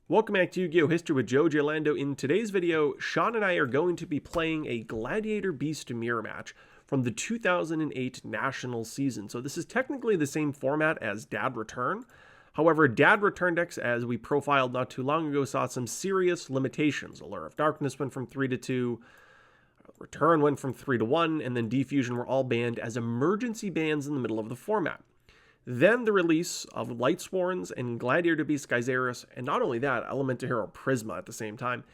Welcome back to Yu-Gi-Oh! History with Joe Giorlando. In today's video, Sean and I are going to be playing a Gladiator Beast mirror match from the 2008 national season. So this is technically the same format as Dad Return. However, Dad Return decks, as we profiled not too long ago, saw some serious limitations. Allure of Darkness went from 3 to 2, Return went from 3 to 1, and then Defusion were all banned as emergency bans in the middle of the format. Then the release of Lightsworns and Gladiator Beast Gyzarus, and not only that, Elemental Hero Prisma at the same time,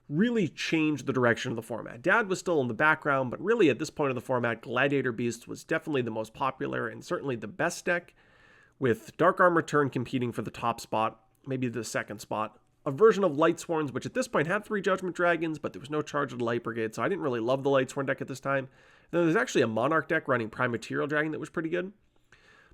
really changed the direction of the format. Dad was still in the background, but really at this point of the format, Gladiator Beast was definitely the most popular and certainly the best deck, with Dark Arm Return competing for the top spot, maybe the second spot. A version of Lightsworns, which at this point had 3 Judgment Dragons, but there was no Charge of the Light Brigade, so I didn't really love the Lightsworn deck at this time. Then there's actually a Monarch deck running Prime Material Dragon that was pretty good.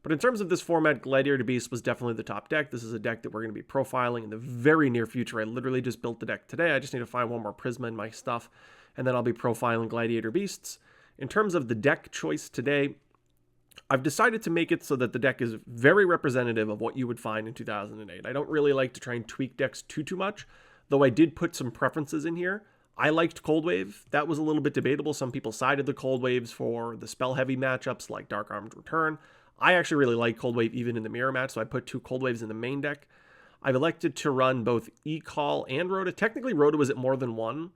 But in terms of this format, Gladiator Beast was definitely the top deck. This is a deck that we're going to be profiling in the very near future. I literally just built the deck today. I just need to find one more Prisma in my stuff, and then I'll be profiling Gladiator Beasts. In terms of the deck choice today, I've decided to make it so that the deck is very representative of what you would find in 2008. I don't really like to try and tweak decks too much, though I did put some preferences in here. I liked Cold Wave. That was a little bit debatable. Some people sided the Cold Waves for the spell-heavy matchups like Dark Armed Return. I actually really like Cold Wave even in the mirror match, so I put 2 Cold Waves in the main deck. I've elected to run both E-Call and Rhoda. Technically, Rhoda was at more than 1,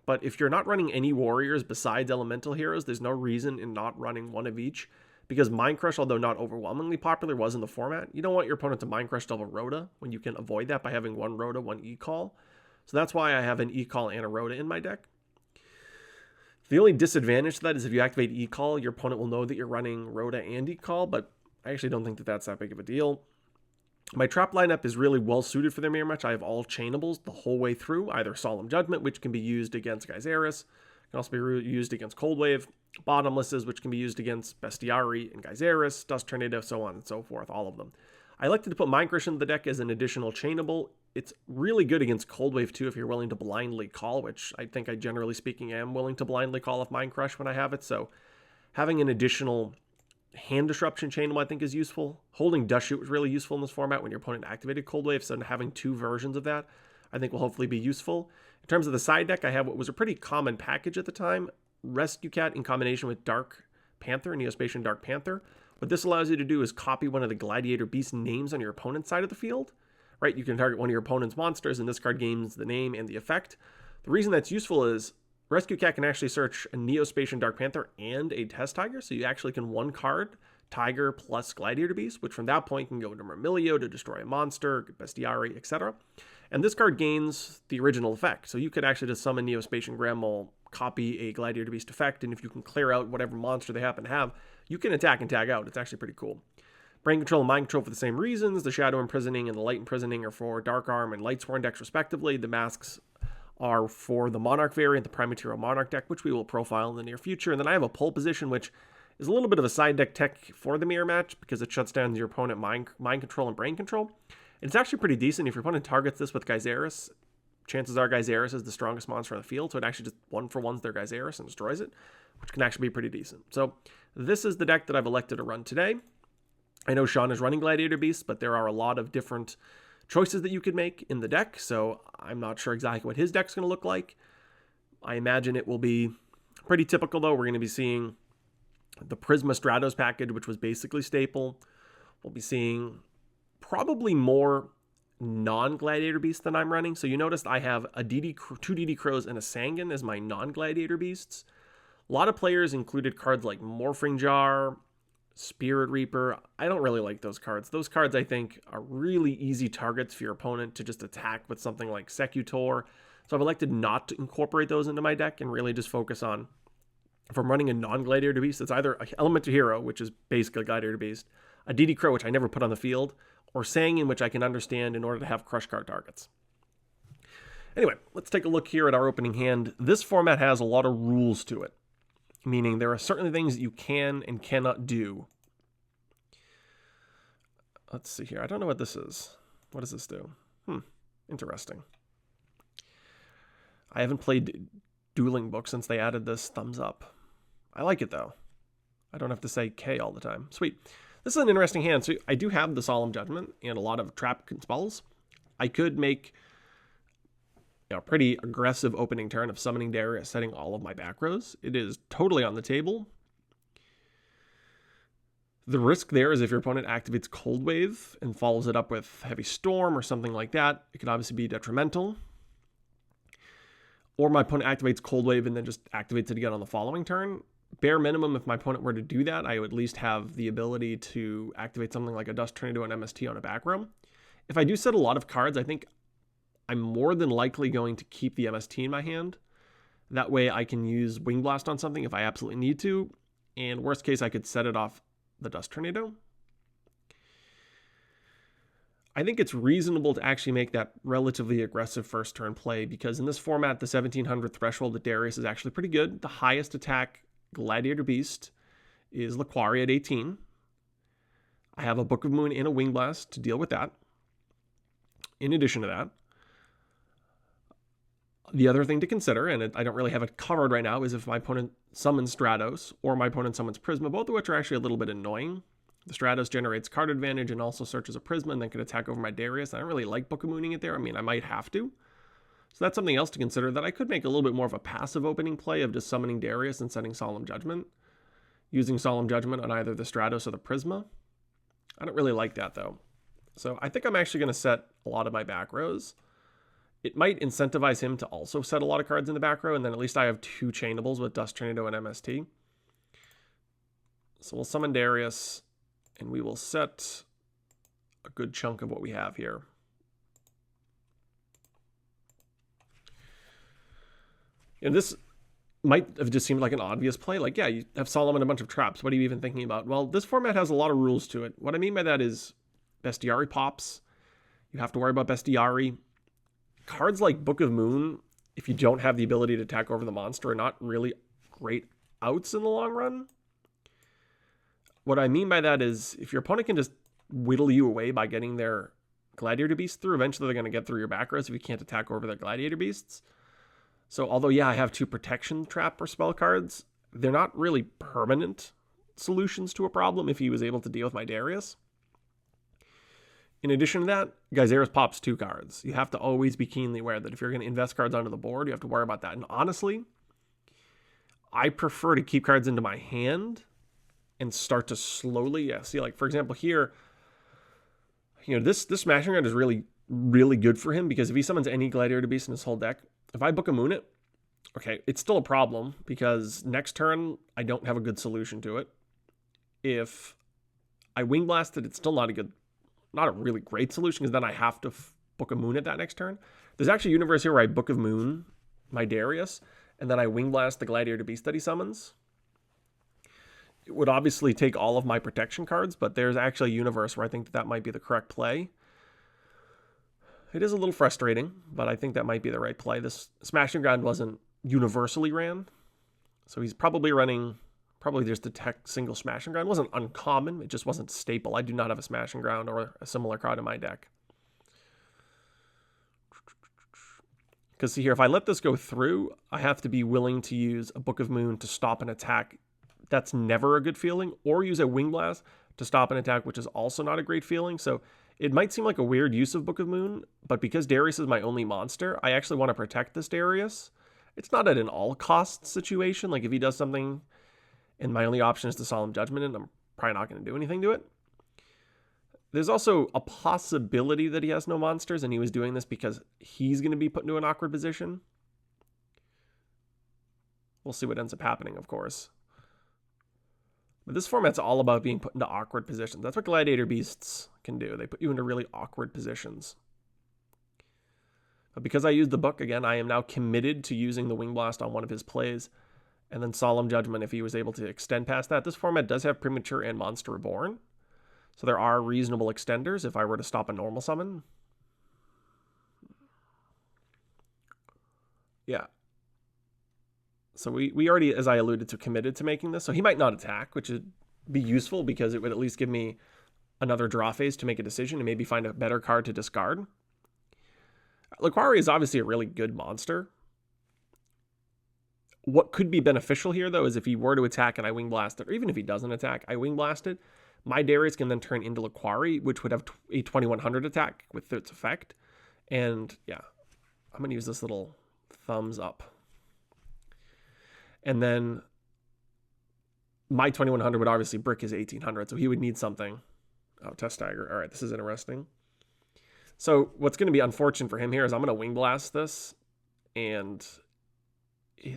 but if you're not running any warriors besides elemental heroes, there's no reason in not running 1 of each, because Mind Crush, although not overwhelmingly popular, was in the format. You don't want your opponent to Mind Crush double Rhoda when you can avoid that by having 1 Rhoda, 1 E-Call. So that's why I have an E-Call and a Rhoda in my deck. The only disadvantage to that is if you activate E-Call, your opponent will know that you're running Rhoda and E-Call, but I actually don't think that that's that big of a deal. My trap lineup is really well suited for the mirror match. I have all chainables the whole way through, either Solemn Judgment, which can be used against Gyzarus, can also be used against Cold Wave, Bottomlesses, which can be used against Bestiari and Gyzarus, Dust Tornado, so on and so forth, all of them. I elected to put Mind Crush in the deck as an additional chainable. It's really good against Cold Wave too if you're willing to blindly call, which I think I generally speaking am willing to blindly call off Mind Crush when I have it, so having an additional Hand Disruption Chainable I think is useful. Holding Dust Shoot was really useful in this format when your opponent activated Cold Wave, so having 2 versions of that I think will hopefully be useful. In terms of the side deck, I have what was a pretty common package at the time, Rescue Cat in combination with Dark Panther, Neospatian Dark Panther. What this allows you to do is copy one of the Gladiator Beast names on your opponent's side of the field. Right, you can target one of your opponent's monsters, and this card gains the name and the effect. The reason that's useful is Rescue Cat can actually search a Neospatian Dark Panther and a Test Tiger, so you actually can 1 card Tiger plus Gladiator Beast, which from that point can go into Myrmilio to destroy a monster, Bestiari, etc. And this card gains the original effect, so you could actually just summon Neospatian Grandmole, copy a Gladiator Beast effect, and if you can clear out whatever monster they happen to have, you can attack and tag out. It's actually pretty cool. Brain Control and Mind Control for the same reasons. The Shadow Imprisoning and the Light Imprisoning are for Dark Arm and Lightsworn decks respectively. The masks are for the Monarch variant, the Prime Material Monarch deck, which we will profile in the near future. And then I have a Pole Position, which is a little bit of a side deck tech for the mirror match because it shuts down your opponent Mind Control and Brain Control. And it's actually pretty decent. If your opponent targets this with Gyzarus, chances are Gyzarus is the strongest monster on the field, so it actually just 1-for-1s their Gyzarus and destroys it, which can actually be pretty decent. So this is the deck that I've elected to run today. I know Sean is running Gladiator Beast, but there are a lot of different choices that you could make in the deck, so I'm not sure exactly what his deck's going to look like. I imagine it will be pretty typical, though. We're going to be seeing the Prisma Stratos package, which was basically staple. We'll be seeing probably more non-Gladiator Beasts than I'm running. So you noticed I have a 2 DD Crows and a Sangan as my non-Gladiator Beasts. A lot of players included cards like Morphing Jar, Spirit Reaper. I don't really like those cards. Those cards, I think, are really easy targets for your opponent to just attack with something like Secutor. So I've elected not to incorporate those into my deck and really just focus on, if I'm running a non-Gladiator Beast, it's either an Elemental Hero, which is basically a Gladiator Beast, a DD Crow, which I never put on the field, or Sangan, which I can understand in order to have crush card targets. Anyway, let's take a look here at our opening hand. This format has a lot of rules to it, meaning there are certain things that you can and cannot do. Let's see here. I don't know what this is. What does this do? Interesting. I haven't played Dueling Book since they added this thumbs up. I like it, though. I don't have to say K all the time. Sweet. This is an interesting hand. So I do have the Solemn Judgment and a lot of trap spells. I could make pretty aggressive opening turn of summoning Darius, setting all of my back rows. It is totally on the table. The risk there is if your opponent activates Cold Wave and follows it up with Heavy Storm or something like that, it could obviously be detrimental. Or my opponent activates Cold Wave and then just activates it again on the following turn. Bare minimum, if my opponent were to do that, I would at least have the ability to activate something like a Dust Tornado and MST on a back row. If I do set a lot of cards, I think I'm more than likely going to keep the MST in my hand. That way I can use Wing Blast on something if I absolutely need to. And worst case, I could set it off the Dust Tornado. I think it's reasonable to actually make that relatively aggressive first turn play because in this format, the 1700 threshold at Darius is actually pretty good. The highest attack Gladiator Beast is Laquari at 18. I have a Book of Moon and a Wing Blast to deal with that. In addition to that, the other thing to consider, and I don't really have it covered right now, is if my opponent summons Stratos or my opponent summons Prisma, both of which are actually a little bit annoying. The Stratos generates card advantage and also searches a Prisma and then can attack over my Darius. I don't really like Book of Mooning it there. I mean, I might have to. So that's something else to consider, that I could make a little bit more of a passive opening play of just summoning Darius and setting Solemn Judgment, using Solemn Judgment on either the Stratos or the Prisma. I don't really like that, though. So I think I'm actually going to set a lot of my back rows. It might incentivize him to also set a lot of cards in the back row, and then at least I have two chainables with Dust Tornado and MST. So we'll summon Darius, and we will set a good chunk of what we have here. And this might have just seemed like an obvious play. Like, yeah, you have Solemn and a bunch of traps. What are you even thinking about? Well, this format has a lot of rules to it. What I mean by that is Bestiari pops. You have to worry about Bestiari. Cards like Book of Moon, if you don't have the ability to attack over the monster, are not really great outs in the long run. What I mean by that is if your opponent can just whittle you away by getting their Gladiator Beasts through, eventually they're going to get through your back rows if you can't attack over their Gladiator Beasts. So although, yeah, I have two protection trap or spell cards, they're not really permanent solutions to a problem if he was able to deal with my Darius. In addition to that, Gyzerus pops two cards. You have to always be keenly aware that if you're going to invest cards onto the board, you have to worry about that. And honestly, I prefer to keep cards into my hand and start to slowly, see, like, for example, here, this Smashing Ground is really, really good for him because if he summons any Gladiator Beast in his whole deck, if I Book of Moon it, okay, it's still a problem because next turn, I don't have a good solution to it. If I Wing Blast it, it's still not a really great solution because then I have to Book of Moon it that next turn. There's actually a universe here where I Book of Moon my Darius, and then I Wing Blast the Gladiator Beast that he summons. It would obviously take all of my protection cards, but there's actually a universe where I think that might be the correct play. It is a little frustrating, but I think that might be the right play. This Smashing Ground wasn't universally ran, so he's probably running just a tech single Smashing Ground. It wasn't uncommon, it just wasn't staple. I do not have a Smashing Ground or a similar card in my deck. Because see here, if I let this go through, I have to be willing to use a Book of Moon to stop an attack. That's never a good feeling. Or use a Wing Blast to stop an attack, which is also not a great feeling. So it might seem like a weird use of Book of Moon, but because Darius is my only monster, I actually want to protect this Darius. It's not at an all-costs situation. Like if he does something and my only option is to Solemn Judgment, and I'm probably not going to do anything to it. There's also a possibility that he has no monsters, and he was doing this because he's going to be put into an awkward position. We'll see what ends up happening, of course. But this format's all about being put into awkward positions. That's what Gladiator Beasts can do. They put you into really awkward positions. But because I used the book, again, I am now committed to using the Wing Blast on one of his plays, and then Solemn Judgment if he was able to extend past that. This format does have Premature and Monster Reborn, so there are reasonable extenders if I were to stop a normal summon. Yeah. So we already, as I alluded to, committed to making this. So he might not attack, which would be useful because it would at least give me another draw phase to make a decision and maybe find a better card to discard. Laquari is obviously a really good monster. What could be beneficial here, though, is if he were to attack and I Wing Blast it, or even if he doesn't attack, I Wing Blast it, my Darius can then turn into Laquari, which would have a 2100 attack with its effect. And yeah, I'm going to use this little thumbs up. And then my 2100 would obviously brick his 1800, so he would need something. Oh, Test Tiger. All right, this is interesting. So what's going to be unfortunate for him here is I'm going to Wing Blast this, and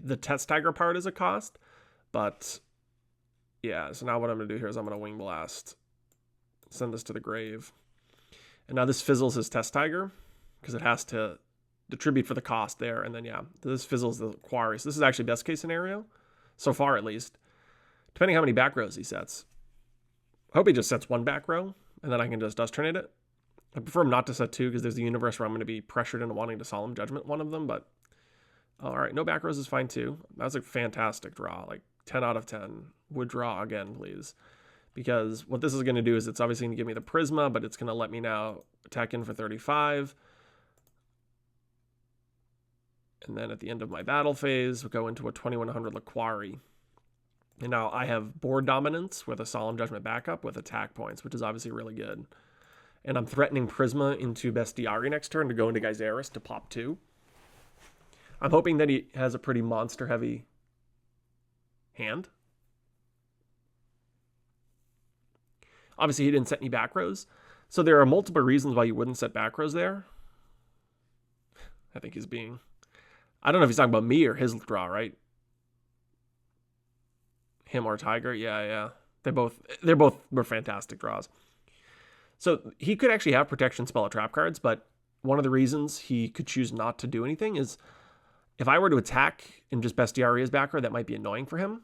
the Test Tiger part is a cost, but yeah, so now what I'm going to do here is I'm going to Wing Blast, send this to the grave. And now this fizzles his Test Tiger, because it has to tribute for the cost there, and then yeah, this fizzles the Quarry. So this is actually best case scenario, so far at least. Depending how many back rows he sets. I hope he just sets one back row, and then I can just Dust Tornado it. I prefer him not to set two, because there's the universe where I'm going to be pressured into wanting to Solemn Judgment one of them, but all right, no back rows is fine too. That was a fantastic draw, like 10 out of 10. Would draw again, please. Because what this is going to do is it's obviously going to give me the Prisma, but it's going to let me now attack in for 35. And then at the end of my battle phase, we'll go into a 2100 Laquari. And now I have board dominance with a Solemn Judgment backup with attack points, which is obviously really good. And I'm threatening Prisma into Bestiari next turn to go into Geyseris to pop 2. I'm hoping that he has a pretty monster-heavy hand. Obviously, he didn't set any back rows. So there are multiple reasons why you wouldn't set back rows there. I think he's being... I don't know if he's talking about me or his draw, right? Him or Tiger, yeah. They're both were fantastic draws. So he could actually have protection spell or trap cards, but one of the reasons he could choose not to do anything is if I were to attack and just Bestiari his back row, that might be annoying for him.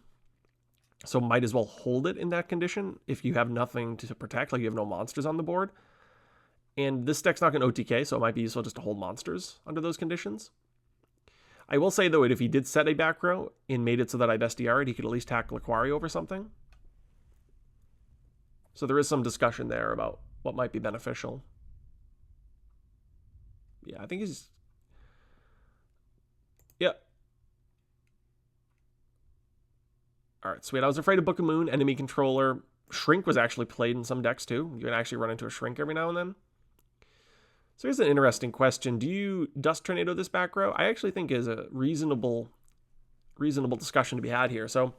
So might as well hold it in that condition if you have nothing to protect, like you have no monsters on the board. And this deck's not going to OTK, so it might be useful just to hold monsters under those conditions. I will say, though, if he did set a back row and made it so that I Bestiari'd, he could at least tack Laquari over something. So there is some discussion there about what might be beneficial. Yeah, I think he's... Yeah. All right, sweet. I was afraid of Book of Moon, enemy controller. Shrink was actually played in some decks, too. You can actually run into a Shrink every now and then. So here's an interesting question. Do you Dust Tornado this back row? I actually think is a reasonable discussion to be had here. So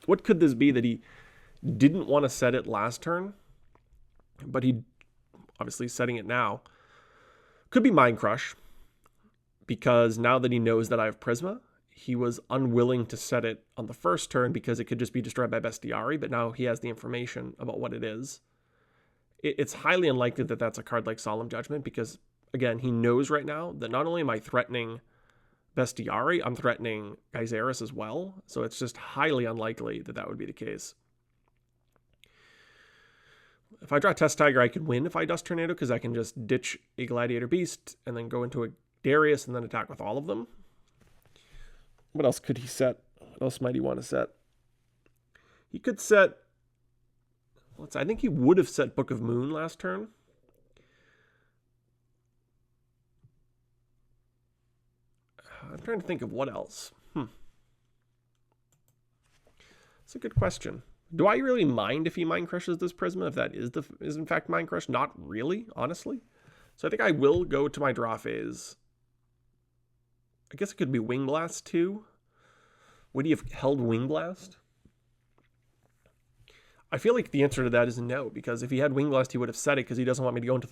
what could this be that he didn't want to set it last turn, but he obviously setting it now? Could be Mind Crush, because now that he knows that I have Prisma, he was unwilling to set it on the first turn because it could just be destroyed by Bestiari, but now he has the information about what it is. It's highly unlikely that that's a card like Solemn Judgment, because, again, he knows right now that not only am I threatening Bestiari, I'm threatening Geyseris as well, so it's just highly unlikely that that would be the case. If I draw Test Tiger, I can win if I Dust Tornado, because I can just ditch a Gladiator Beast and then go into a Darius and then attack with all of them. What else could he set? What else might he want to set? He could set... I think he would have set Book of Moon last turn. I'm trying to think of what else. It's a good question. Do I really mind if he Mind Crushes this Prisma? If that is in fact Mind Crush? Not really, honestly. So I think I will go to my draw phase. I guess it could be Wing Blast too. Would he have held Wing Blast? I feel like the answer to that is no, because if he had Wing Blast, he would have set it because he doesn't want me to go into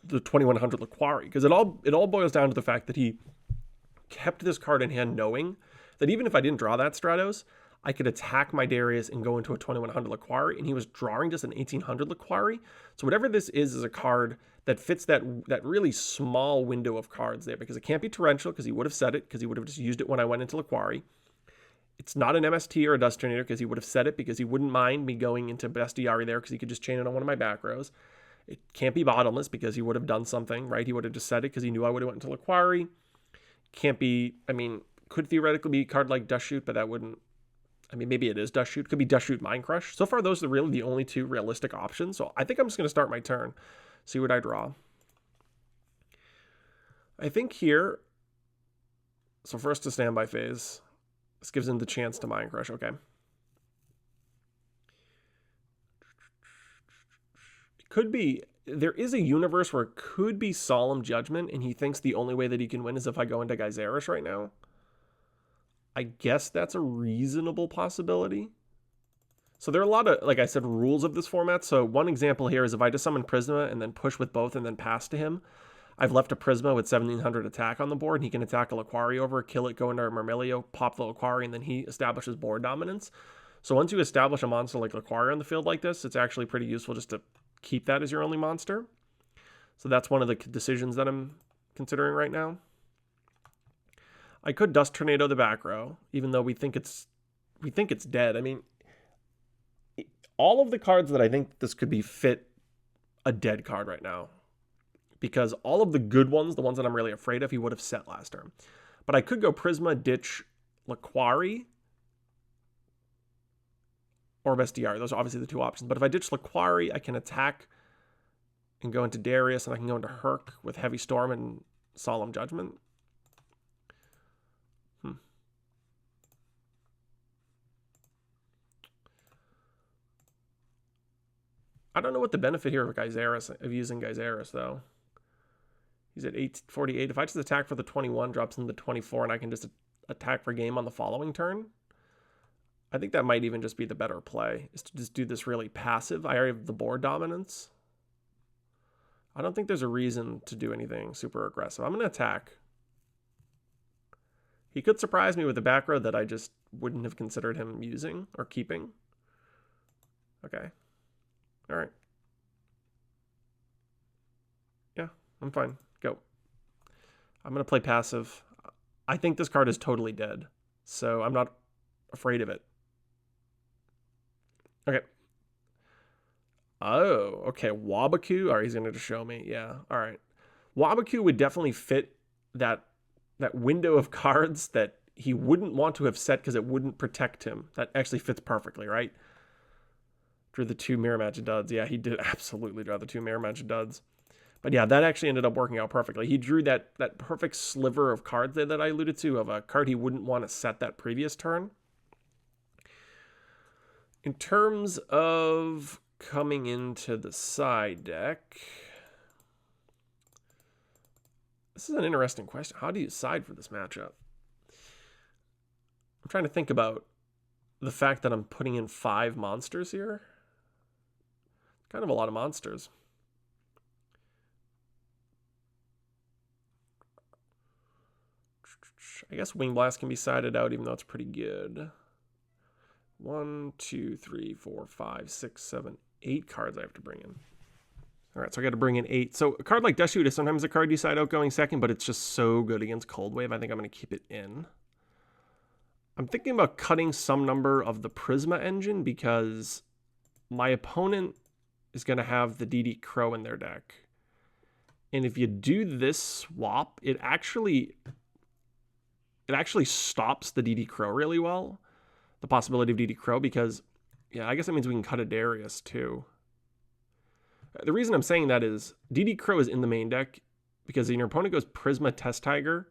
the 2100 Laquari. Because it all boils down to the fact that he kept this card in hand knowing that even if I didn't draw that Stratos, I could attack my Darius and go into a 2100 Laquari, and he was drawing just an 1800 Laquari. So whatever this is a card that fits that really small window of cards there, because it can't be Torrential because he would have set it, because he would have just used it when I went into Laquari. It's not an MST or a Dust Tornado because he would have set it because he wouldn't mind me going into Bestiari there because he could just chain it on one of my back rows. It can't be Bottomless because he would have done something, right? He would have just set it because he knew I would have went into Laquari. Can't be, could theoretically be a card like Dust Shoot, but that wouldn't, maybe it is Dust Shoot. Could be Dust Shoot, Mind Crush. So far, those are really the only two realistic options. So I think I'm just going to start my turn, see what I draw. I think here, so first to standby phase. This gives him the chance to Mind Crush. Okay. It could be... there is a universe where it could be Solemn Judgment, and he thinks the only way that he can win is if I go into Geyseris right now. I guess that's a reasonable possibility. So there are a lot of, like I said, rules of this format. So one example here is if I just summon Prisma and then push with both and then pass to him, I've left a Prisma with 1700 attack on the board, and he can attack a Laquari over, kill it, go into a Myrmilio, pop the Laquari, and then he establishes board dominance. So once you establish a monster like Laquari on the field like this, it's actually pretty useful just to keep that as your only monster. So that's one of the decisions that I'm considering right now. I could Dust Tornado the back row, even though we think it's dead. I mean, all of the cards that I think this could be fit a dead card right now, because all of the good ones, the ones that I'm really afraid of, he would have set last turn. But I could go Prisma, ditch Laquari, or Bestiary. Those are obviously the two options. But if I ditch Laquari, I can attack and go into Darius, and I can go into Herc with Heavy Storm and Solemn Judgment. I don't know what the benefit here of Geyseris, of using Geyseris, though. He's at 848. If I just attack for the 21, drops into the 24, and I can just attack for game on the following turn, I think that might even just be the better play, is to just do this really passive. I already have the board dominance. I don't think there's a reason to do anything super aggressive. I'm going to attack. He could surprise me with a back row that I just wouldn't have considered him using or keeping. Okay. All right. Yeah, I'm fine. Go. I'm going to play passive. I think this card is totally dead, so I'm not afraid of it. Okay. Oh, okay. Wabaku. All right, he's going to just show me. Yeah, all right. Wabaku would definitely fit that window of cards that he wouldn't want to have set because it wouldn't protect him. That actually fits perfectly, right? Drew the 2 Mirror Match Duds. Yeah, he did absolutely draw the 2 Mirror Match Duds. But yeah, that actually ended up working out perfectly. He drew that perfect sliver of cards there that I alluded to, of a card he wouldn't want to set that previous turn. In terms of coming into the side deck, this is an interesting question. How do you side for this matchup? I'm trying to think about the fact that I'm putting in 5 monsters here. Kind of a lot of monsters. I guess Wing Blast can be sided out, even though it's pretty good. 1, 2, 3, 4, 5, 6, 7, 8 cards I have to bring in. All right, so I got to bring in 8. So a card like Death Shoot is sometimes a card you side out going second, but it's just so good against Cold Wave. I think I'm going to keep it in. I'm thinking about cutting some number of the Prisma engine because my opponent is going to have the DD Crow in their deck. And if you do this swap, it actually stops the DD Crow really well. The possibility of DD Crow, because, yeah, I guess that means we can cut a Darius too. The reason I'm saying that is DD Crow is in the main deck because when your opponent goes Prisma Test Tiger,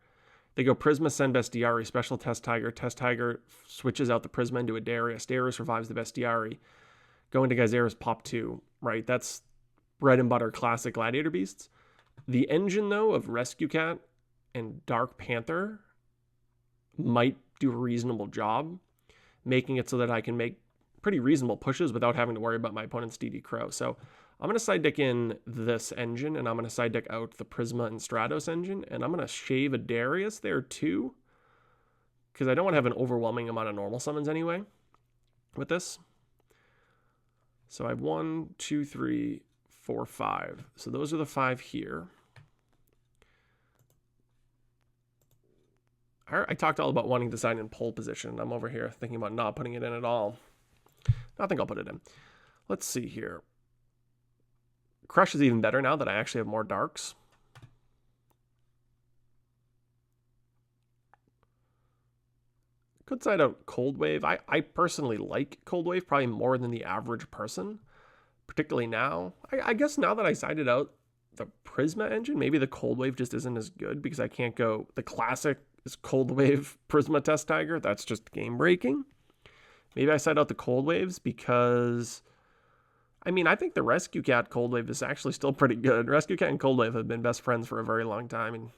they go Prisma Send Bestiary, Special Test Tiger switches out the Prisma into a Darius. Darius revives the Bestiary. Go into Geyseris, pop 2, right? That's bread and butter classic Gladiator Beasts. The engine, though, of Rescue Cat and Dark Panther might do a reasonable job, making it so that I can make pretty reasonable pushes without having to worry about my opponent's DD Crow. So I'm going to side deck in this engine, and I'm going to side deck out the Prisma and Stratos engine, and I'm going to shave a Darius there too, because I don't want to have an overwhelming amount of normal summons anyway with this. So I have 1, 2, 3, 4, 5. So those are the 5 here. I talked all about wanting to sign in pole position. I'm over here thinking about not putting it in at all. I think I'll put it in. Let's see here. Crush is even better now that I actually have more darks. Could side out Cold Wave. I personally like Cold Wave probably more than the average person, particularly now. I guess now that I sided out the Prisma engine, maybe the Cold Wave just isn't as good because I can't go the classic is Cold Wave Prisma Test Tiger. That's just game breaking. Maybe I side out the Cold Waves because I mean, I think the Rescue Cat Cold Wave is actually still pretty good. Rescue Cat and Cold Wave have been best friends for a very long time. And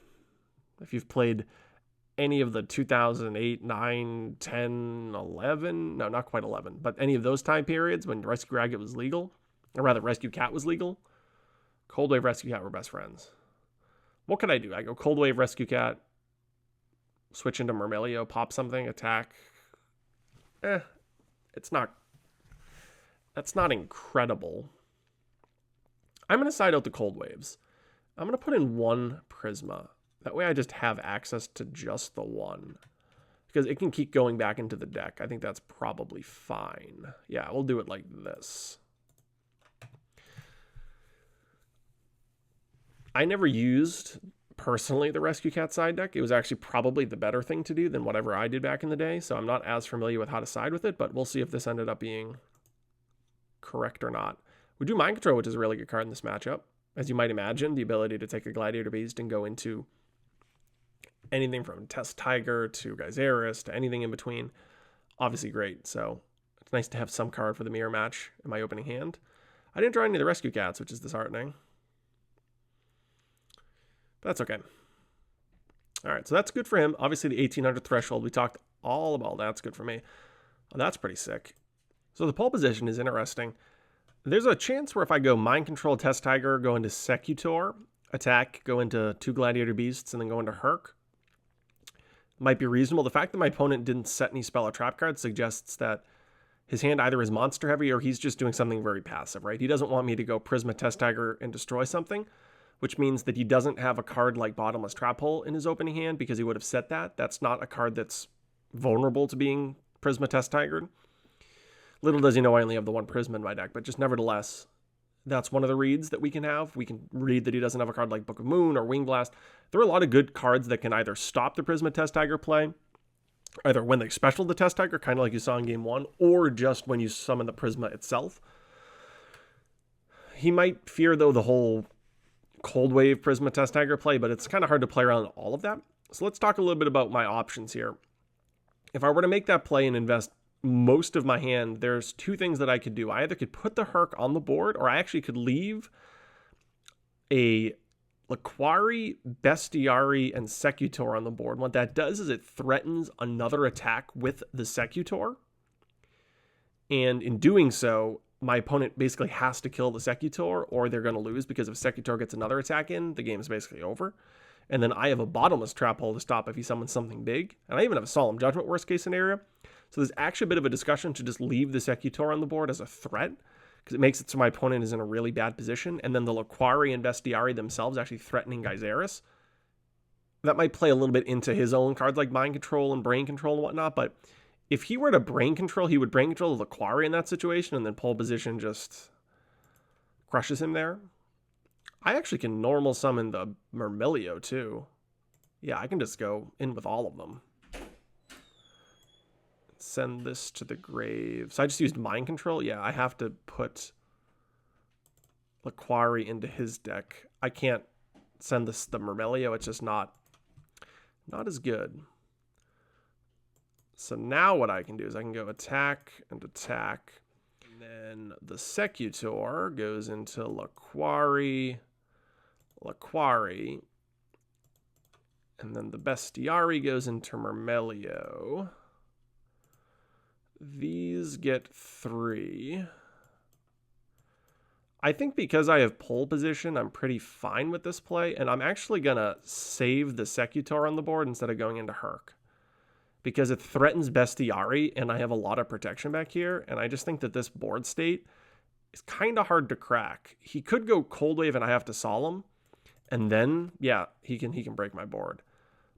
if you've played any of the 2008, 9, 10, 11, no, not quite 11, but any of those time periods when Rescue Ragged was legal, or rather Rescue Cat was legal, Cold Wave, Rescue Cat were best friends. What can I do? I go Cold Wave, Rescue Cat, switch into Myrmilio, pop something, attack. It's not, that's not incredible. I'm going to side out the Cold Waves. I'm going to put in one Prisma. That way I just have access to just the one. Because it can keep going back into the deck. I think that's probably fine. Yeah, we'll do it like this. I never used, personally, the Rescue Cat side deck. It was actually probably the better thing to do than whatever I did back in the day. So I'm not as familiar with how to side with it. But we'll see if this ended up being correct or not. We do Mind Control, which is a really good card in this matchup. As you might imagine, the ability to take a Gladiator Beast and go into anything from Test Tiger to Gyzarus to anything in between, obviously great. So it's nice to have some card for the mirror match in my opening hand. I didn't draw any of the Rescue Cats, which is disheartening. But that's okay. All right, so that's good for him. Obviously, the 1800 threshold, we talked all about. That's good for me. Oh, that's pretty sick. So the pole position is interesting. There's a chance where if I go Mind Control, Test Tiger, go into Secutor, attack, go into 2 Gladiator Beasts, and then go into Herc, might be reasonable. The fact that my opponent didn't set any spell or trap cards suggests that his hand either is monster heavy or he's just doing something very passive, right? He doesn't want me to go Prisma, Test Tiger, and destroy something, which means that he doesn't have a card like Bottomless Trap Hole in his opening hand because he would have set that. That's not a card that's vulnerable to being Prisma, Test Tigered. Little does he know I only have the one Prisma in my deck, but just nevertheless, that's one of the reads that we can have. We can read that he doesn't have a card like Book of Moon or Wing Blast. There are a lot of good cards that can either stop the Prisma Test Tiger play, either when they special the Test Tiger, kind of like you saw in Game 1, or just when you summon the Prisma itself. He might fear, though, the whole Cold Wave Prisma Test Tiger play, but it's kind of hard to play around all of that. So let's talk a little bit about my options here. If I were to make that play and invest most of my hand, there's two things that I could do. I either could put the Herc on the board, or I actually could leave a Laquari, Bestiari, and Secutor on the board. What that does is it threatens another attack with the Secutor. And in doing so, my opponent basically has to kill the Secutor, or they're going to lose, because if Secutor gets another attack in, the game is basically over. And then I have a Bottomless Trap Hole to stop if he summons something big. And I even have a Solemn Judgment worst case scenario. So there's actually a bit of a discussion to just leave the Secutor on the board as a threat, because it makes it so my opponent is in a really bad position. And then the Laquari and Bestiari themselves actually threatening Gyzarus. That might play a little bit into his own cards like Mind Control and Brain Control and whatnot. But if he were to Brain Control, he would Brain Control the Laquari in that situation, and then pole position just crushes him there. I actually can normal summon the Myrmilio too. Yeah, I can just go in with all of them. Send this to the grave. So I just used Mind Control. Yeah, I have to put Laquari into his deck. I can't send this the Myrmilio. It's just not as good. So now what I can do is I can go attack and attack. And then the Secutor goes into Laquari. And then the Bestiari goes into Myrmilio. These get 3. I think because I have pole position, I'm pretty fine with this play. And I'm actually going to save the Secutor on the board instead of going into Herc, because it threatens Bestiari, and I have a lot of protection back here. And I just think that this board state is kind of hard to crack. He could go Cold Wave and I have to Solemn, and then, yeah, he can break my board.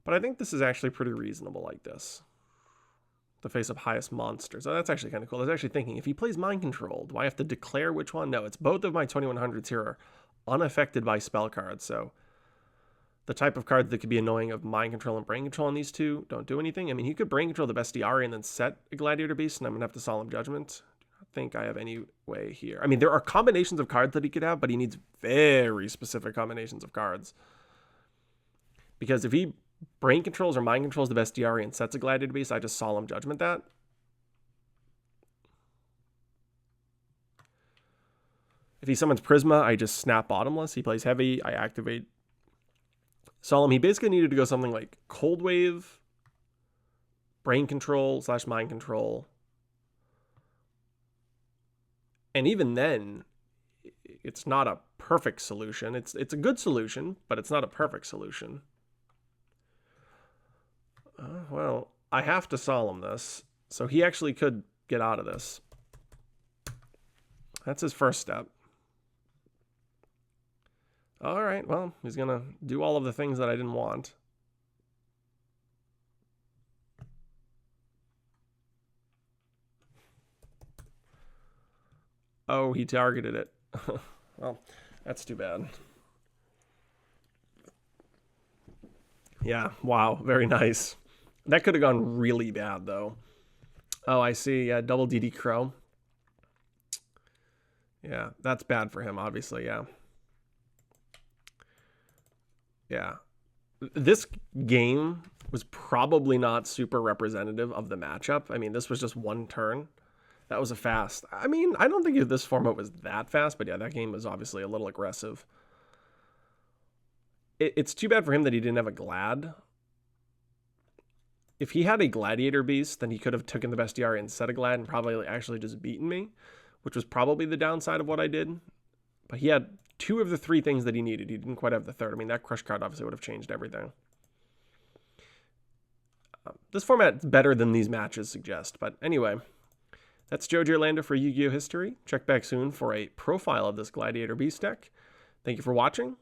But I think this is actually pretty reasonable like this. The face of highest monsters. Oh, that's actually kind of cool. I was actually thinking, if he plays Mind Control, do I have to declare which one? No, it's both of my 2100s here are unaffected by spell cards. So the type of cards that could be annoying of Mind Control and Brain Control on these two don't do anything. I mean, he could Brain Control the Bestiari and then set a Gladiator Beast, and I'm going to have to Solemn Judgment. I don't think I have any way here. I mean, there are combinations of cards that he could have, but he needs very specific combinations of cards. Because if he Brain Controls or Mind Controls the Bestiari and sets a Gladiator Beast, I just Solemn Judgment that. If he summons Prisma, I just snap Bottomless. He plays Heavy, I activate Solemn. He basically needed to go something like Cold Wave, Brain Control / Mind Control. And even then, it's not a perfect solution. It's a good solution, but it's not a perfect solution. Well, I have to Solemn this, so he actually could get out of this. That's his first step. All right, well, he's going to do all of the things that I didn't want. Oh, he targeted it. Well, that's too bad. Yeah, wow, very nice. That could have gone really bad, though. Oh, I see. Yeah, double DD Crow. Yeah, that's bad for him, obviously, yeah. Yeah. This game was probably not super representative of the matchup. I mean, this was just one turn. That was a fast. I mean, I don't think this format was that fast, but yeah, that game was obviously a little aggressive. It's too bad for him that he didn't have a Glad. If he had a Gladiator Beast, then he could have taken the Bestiary instead of Glad and probably actually just beaten me, which was probably the downside of what I did. But he had 2 of the 3 things that he needed. He didn't quite have the third. I mean, that Crush card obviously would have changed everything. This format's better than these matches suggest. But anyway, that's Giorlando for Yu-Gi-Oh! History. Check back soon for a profile of this Gladiator Beast deck. Thank you for watching.